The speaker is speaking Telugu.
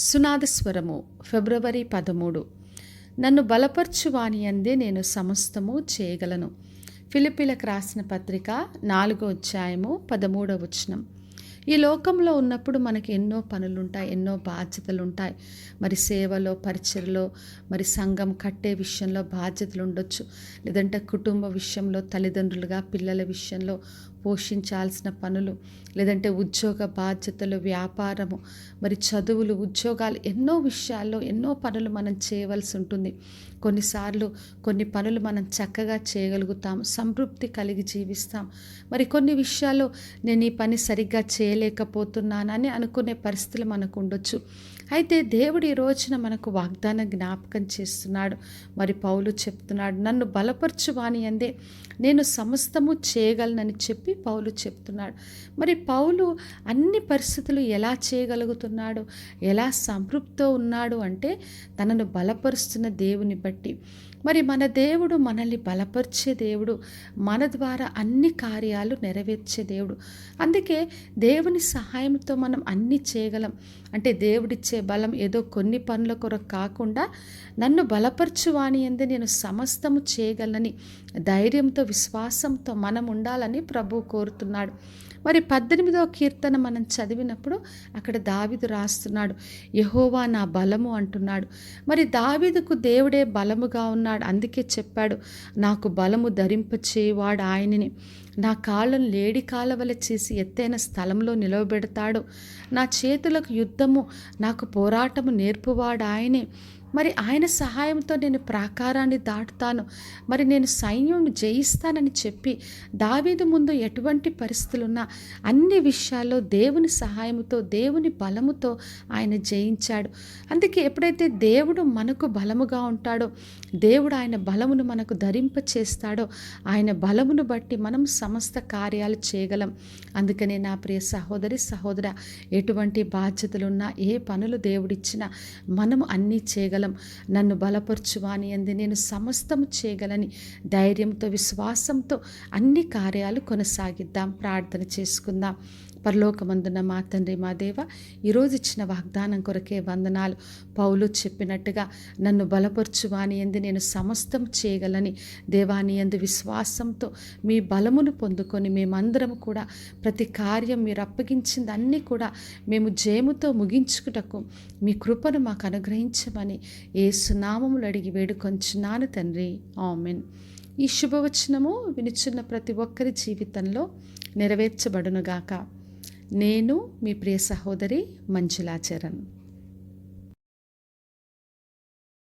సునాదస్వరము ఫిబ్రవరి 13. నన్ను బలపర్చు వాని యందే నేను సమస్తము చేయగలను. ఫిలిప్పీలకు రాసిన పత్రిక 4వ అధ్యాయము 13వ వచనం. ఈ లోకంలో ఉన్నప్పుడు మనకి ఎన్నో పనులుంటాయి, ఎన్నో బాధ్యతలు ఉంటాయి. మరి సేవలో, పరిచర్లో, మరి సంఘం కట్టే విషయంలో బాధ్యతలు ఉండొచ్చు. లేదంటే కుటుంబ విషయంలో, తల్లిదండ్రులుగా పిల్లల విషయంలో పోషించాల్సిన పనులు, లేదంటే ఉద్యోగ బాధ్యతలు, వ్యాపారము, మరి చదువులు, ఉద్యోగాలు, ఎన్నో విషయాల్లో ఎన్నో పనులు మనం చేయవలసి ఉంటుంది. కొన్నిసార్లు కొన్ని పనులు మనం చక్కగా చేయగలుగుతాం, సంతృప్తి కలిగి జీవిస్తాం. మరి కొన్ని విషయాల్లో నేను ఈ పని సరిగ్గా చేయలేకపోతున్నానని అనుకునే పరిస్థితులు మనకు ఉండొచ్చు. అయితే దేవుడు ఈ రోజున మనకు వాగ్దానం జ్ఞాపకం చేస్తున్నాడు. మరి పౌలు చెప్తున్నాడు, నన్ను బలపరచు వాని యందే నేను సమస్తము చేయగలనని చెప్పి పౌలు చెప్తున్నాడు. మరి పౌలు అన్ని పరిస్థితులు ఎలా చేయగలుగుతున్నాడు, ఎలా సంతృప్తితో ఉన్నాడు అంటే తనను బలపరుస్తున్న దేవుని బట్టి. మరి మన దేవుడు మనల్ని బలపరిచే దేవుడు, మన ద్వారా అన్ని కార్యాలు నెరవేర్చే దేవుడు. అందుకే దేవుని సహాయంతో మనం అన్నీ చేయగలం. అంటే దేవుడిచ్చే బలం ఏదో కొన్ని పనుల కొరకు కాకుండా నన్ను బలపరచు వాని యందే నేను సమస్తము చేయగలనని ధైర్యంతో, విశ్వాసంతో మనం ఉండాలని ప్రభువు కోరుతున్నాడు. మరి 18వ కీర్తన మనం చదివినప్పుడు అక్కడ దావీదు రాస్తున్నాడు, యెహోవా నా బలము అంటున్నాడు. మరి దావీదుకు దేవుడే బలముగా ఉన్నాడు. అందుకే చెప్పాడు, నాకు బలము ధరింపచేయువాడు ఆయనని, నా కాళ్ళను లేడి కాలవల చేసి ఎత్తైన స్థలంలో నిలవబెడతాడు, నా చేతులకు యుద్ధము, నాకు పోరాటము నేర్పువాడు ఆయనే. మరి ఆయన సహాయంతో నేను ప్రాకారాన్ని దాటుతాను, మరి నేను సైన్యం జయిస్తానని చెప్పి దావీదు ముందు ఎటువంటి పరిస్థితులున్నా అన్ని విషయాల్లో దేవుని సహాయంతో, దేవుని బలముతో ఆయన జయించాడు. అందుకే ఎప్పుడైతే దేవుడు మనకు బలముగా ఉంటాడో, దేవుడు ఆయన బలమును మనకు ధరింపచేస్తాడో, ఆయన బలమును బట్టి మనం సమస్త కార్యాలు చేయగలం. అందుకనే నా ప్రియ సహోదరి, సహోదర, ఎటువంటి బాధ్యతలున్నా, ఏ పనులు దేవుడిచ్చినా మనము అన్నీ చేయగలం. నన్ను బలపరచు వాని యందే నేను సమస్తము చేయగలని ధైర్యంతో, విశ్వాసంతో అన్ని కార్యాలు కొనసాగిద్దాం. ప్రార్థన చేసుకుందాం. పరలోకమందున్న మా తండ్రి, మా దేవ, ఈరోజు ఇచ్చిన వాగ్దానం కొరకే వందనాలు. పౌలు చెప్పినట్టుగా నన్ను బలపరచు వాని యందు నేను సమస్తం చేయగలని దేవాని యందు విశ్వాసంతో మీ బలమును పొందుకొని మేమందరం కూడా ప్రతి కార్యం మీరు అప్పగించింది అన్నీ కూడా మేము జయముతో ముగించుటకు మీ కృపను మాకు అనుగ్రహించమని యేసు నామములో అడిగి వేడుకొంచున్నాను తండ్రి, ఆమేన్. ఈ శుభవచనము వినుచున్న ప్రతి ఒక్కరి జీవితంలో నెరవేర్చబడునుగాక. నేను మీ ప్రియ సహోదరి మంజులా చరణ్.